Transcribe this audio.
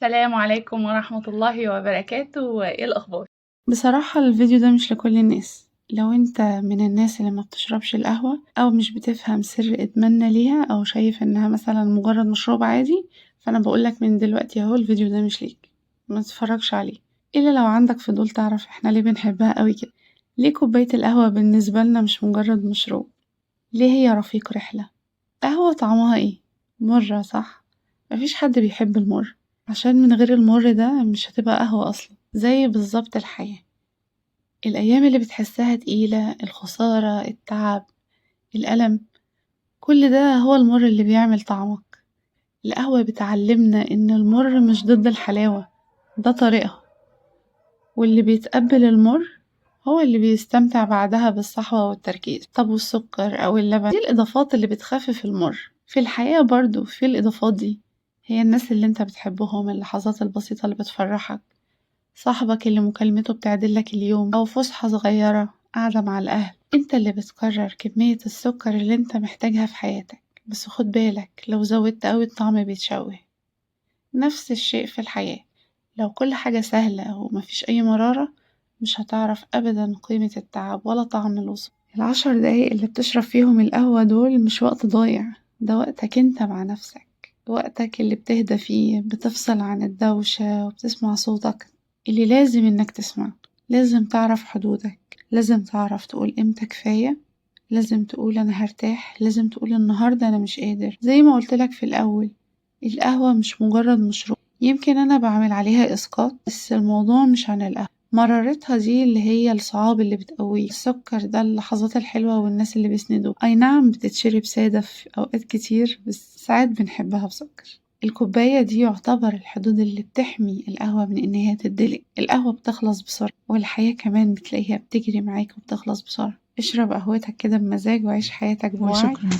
السلام عليكم ورحمة الله وبركاته، ايه الأخبار؟ بصراحة الفيديو ده مش لكل الناس. لو انت من الناس اللي ما بتشربش القهوة او مش بتفهم سر ادماننا ليها او شايف انها مثلا مجرد مشروب عادي، فانا بقولك من دلوقتي اهو الفيديو ده مش ليك، ما تتفرجش عليه الا لو عندك فضول تعرف احنا ليه بنحبها قوي كده. ليه كوباية القهوة بالنسبة لنا مش مجرد مشروب؟ ليه هي رفيق رحلة؟ قهوة طعمها ايه؟ مرة صح؟ مفيش حد بيحب المر، عشان من غير المر ده مش هتبقى قهوة اصلا. زي بالظبط الحياة، الأيام اللي بتحسها تقيلة، الخسارة، التعب، الألم، كل ده هو المر اللي بيعمل طعمك. القهوة بتعلمنا إن المر مش ضد الحلاوة، ده طريقها، واللي بيتقبل المر هو اللي بيستمتع بعدها بالصحوة والتركيز. طب والسكر أو اللبن دي الإضافات اللي بتخفف المر. في الحياة برضو في الإضافات دي، هي الناس اللي انت بتحبهم، اللحظات البسيطة اللي بتفرحك، صاحبك اللي مكالمته بتعدلك اليوم، أو فسحة صغيرة قاعدة مع الأهل. انت اللي بتقرر كمية السكر اللي انت محتاجها في حياتك. بس خد بالك، لو زودت أوي الطعم بيتشوه. نفس الشيء في الحياة، لو كل حاجة سهلة ومفيش أي مرارة مش هتعرف أبدا قيمة التعب ولا طعم الوصول. العشر دقايق اللي بتشرب فيهم القهوة دول مش وقت ضايع، ده وقتك انت مع نفسك، وقتك اللي بتهدى فيه، بتفصل عن الدوشة وبتسمع صوتك اللي لازم انك تسمعه. لازم تعرف حدودك، لازم تعرف تقول امتى كفاية، لازم تقول انا هرتاح، لازم تقول النهاردة انا مش قادر. زي ما قلتلك في الاول، القهوة مش مجرد مشروب، يمكن انا بعمل عليها اسقاط، بس الموضوع مش عن القهوة. مرارتها دي اللي هي الصعاب اللي بتقويه، السكر ده اللحظات الحلوة والناس اللي بيسندوه. اي نعم بتتشرب سادة في اوقات كتير، بس ساعات بنحبها بسكر. الكوباية دي يعتبر الحدود اللي بتحمي القهوة من إن هي تدلق. القهوة بتخلص بسرعة، والحياة كمان بتلاقيها بتجري معاك وبتخلص بسرعة. اشرب قهوتك كده بمزاج وعيش حياتك بوعي. وشكرا.